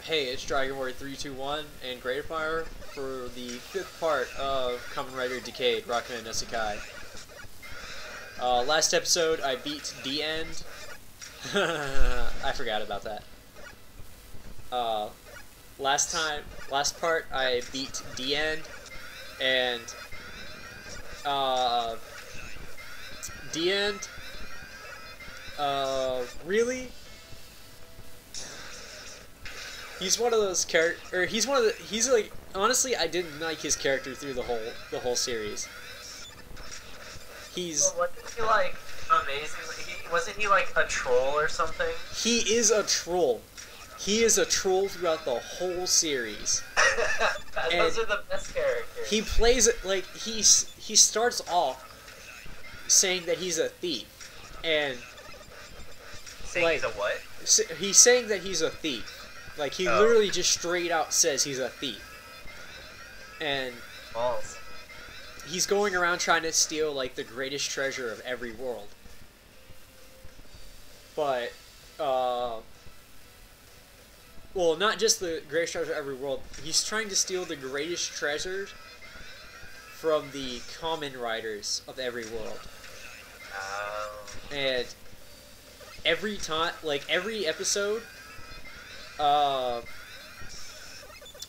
Hey, it's Dragon Warrior 321 and Great Fire for the 5th part of Kamen Rider Decade, Rockman no Sekai. Last episode, I beat Diend. I forgot about that. Last part, I beat Diend, and Diend, really? He's one of those he's like, honestly, I didn't like his character through the whole series. Well, wasn't he like amazing? Wasn't he like a troll or something? He is a troll. He is a troll throughout the whole series. Those are the best characters. He plays it like he starts off saying that he's a thief, and saying like, he's a what? He's saying that he's a thief. Like, he literally just straight out says he's a thief. And false. He's going around trying to steal, like, the greatest treasure of every world. But, well, not just the greatest treasure of every world. He's trying to steal the greatest treasures from the Kamen Riders of every world. And every time, like, every episode,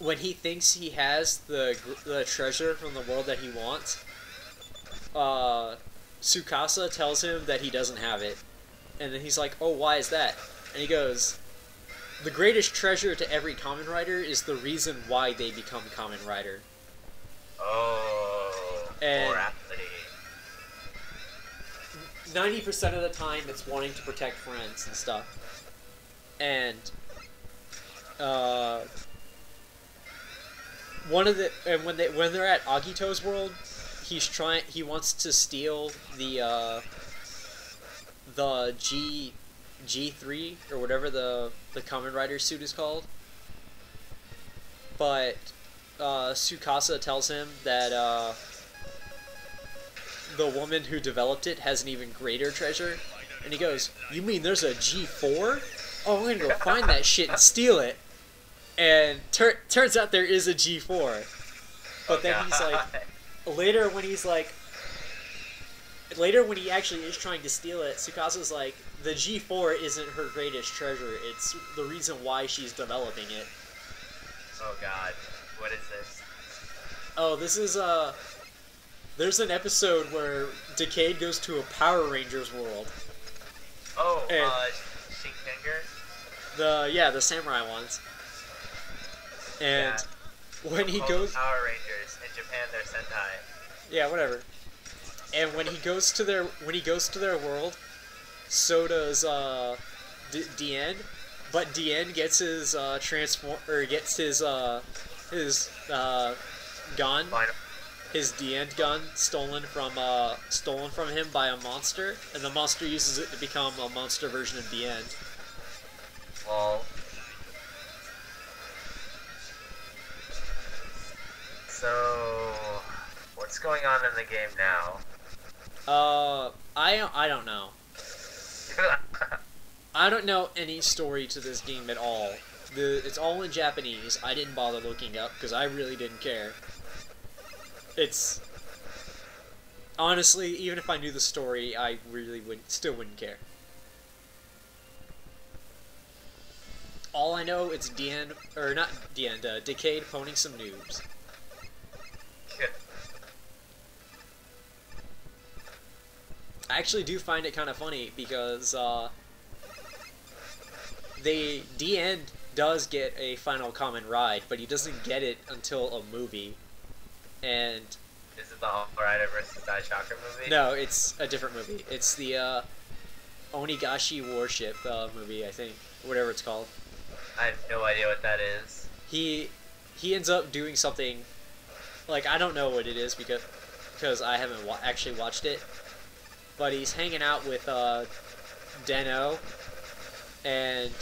when he thinks he has the treasure from the world that he wants, Tsukasa tells him that he doesn't have it. And then he's like, oh, why is that? And he goes, the greatest treasure to every Kamen Rider is the reason why they become Kamen Rider. Oh, and more aptly. 90% of the time it's wanting to protect friends and stuff. And when they're at Agito's world, he wants to steal the G3 or whatever the Kamen Rider suit is called. But Tsukasa tells him that the woman who developed it has an even greater treasure, and he goes, "You mean there's a G4? Oh, I'm gonna go find that shit and steal it." And turns out there is a G4. But then he's like, later when he actually is trying to steal it, Tsukasa's like, the G4 isn't her greatest treasure, it's the reason why she's developing it. Oh god, what is this? Oh, this is, there's an episode where Decade goes to a Power Rangers world. Oh, Shinkenger? The samurai ones. And when he goes... Power Rangers. In Japan, they're Sentai. Yeah, whatever. And when he goes to their world, so does Diend. But Diend gets his gun, his Diend gun stolen from him by a monster, and the monster uses it to become a monster version of Diend. Well. So, what's going on in the game now? I don't know. I don't know any story to this game at all. It's all in Japanese. I didn't bother looking up because I really didn't care. It's honestly, even if I knew the story, I really still wouldn't care. All I know is Decade phoning some noobs. I actually do find it kind of funny because Diend does get a final Kamen Ride, but he doesn't get it until a movie. And is it the All Rider vs. Die Shocker movie? No, it's a different movie. It's the Onigashi Warship movie, I think, whatever it's called. I have no idea what that is. He ends up doing something, like, I don't know what it is because I haven't actually watched it. But he's hanging out with Deno, and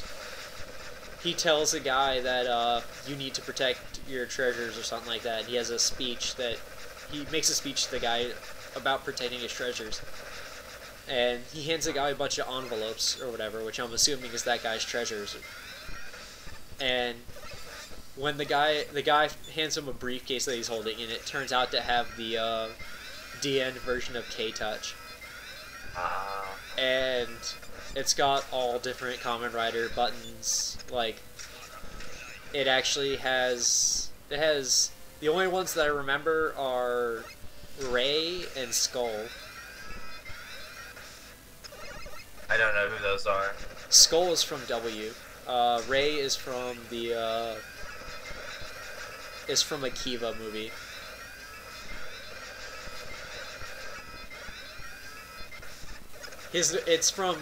he tells the guy that you need to protect your treasures or something like that. He has a speech he makes a speech to the guy about protecting his treasures. And he hands the guy a bunch of envelopes or whatever, which I'm assuming is that guy's treasures. And when the guy hands him a briefcase that he's holding, and it turns out to have the Diend version of K-Touch, and it's got all different Kamen Rider buttons. Like, it actually has the only ones that I remember are Ray and Skull. I don't know who those are. Skull is from W. Ray is from the is from a Kiva movie. It's from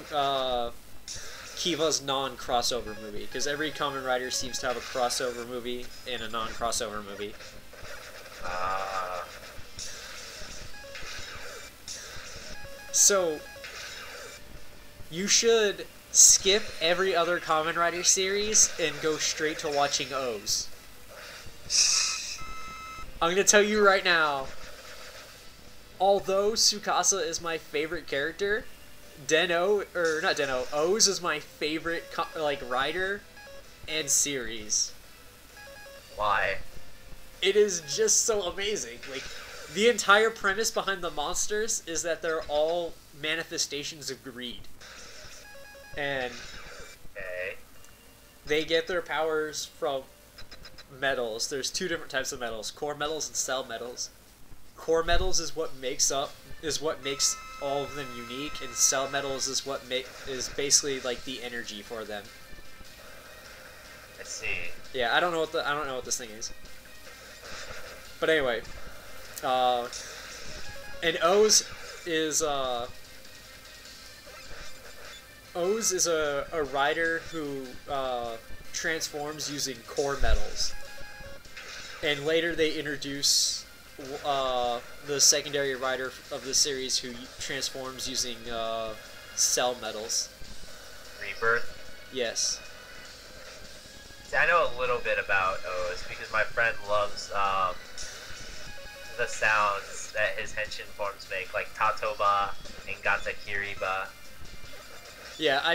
Kiva's non-crossover movie, because every Kamen Rider seems to have a crossover movie and a non-crossover movie. So you should skip every other Kamen Rider series and go straight to watching O's. I'm gonna tell you right now, although Tsukasa is my favorite character, O's is my favorite rider and series. Why? It is just so amazing. Like, the entire premise behind the monsters is that they're all manifestations of greed. And they get their powers from metals. There's two different types of metals: core metals and cell metals. Core metals is what makes all of them unique, and cell metals is what is basically like the energy for them. I see. Yeah, I don't know what this thing is. But anyway, and O's is a rider who transforms using core metals, and later they introduce the secondary rider of the series who transforms using cell metals. Rebirth? Yes. See, I know a little bit about O's because my friend loves the sounds that his henshin forms make, like Tatoba and Gatakiriba. Yeah, I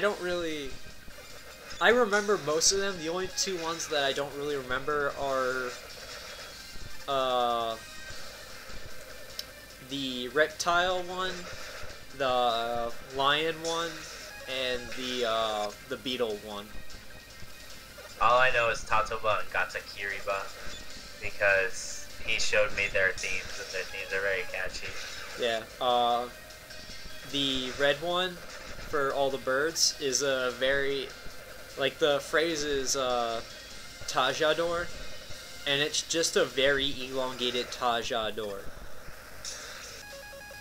remember most of them. The only two ones that I don't really remember are the reptile one, the lion one, and the beetle one. All I know is Tatoba and Gatakiriba because he showed me their themes, and their themes are very catchy. Yeah. The red one for all the birds is a very, like, the phrase is Tajador, and it's just a very elongated Tajador.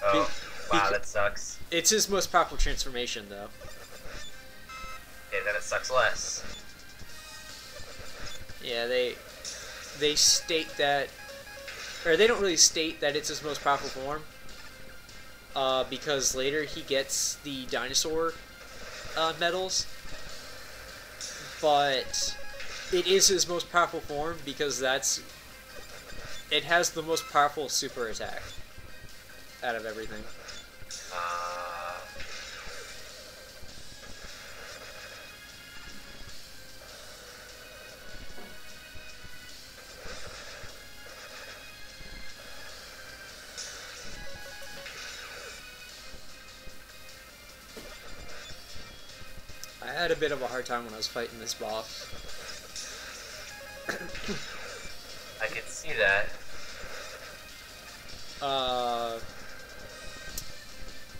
Oh, wow, that sucks. It's his most powerful transformation, though. Okay, then it sucks less. Yeah, they state that, or they don't really state that it's his most powerful form, because later he gets the dinosaur medals, but it is his most powerful form because it has the most powerful super attack out of everything. I had a bit of a hard time when I was fighting this boss. I can see that.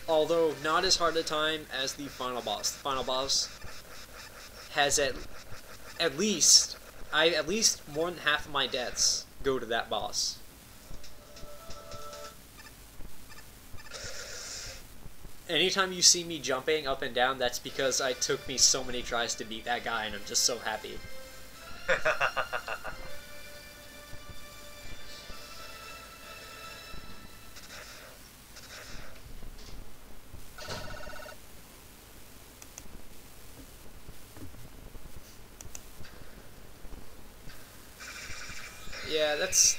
Although not as hard a time as the final boss. The final boss has at least more than half of my deaths go to that boss. Anytime you see me jumping up and down, that's because it took me so many tries to beat that guy, and I'm just so happy. Yeah, that's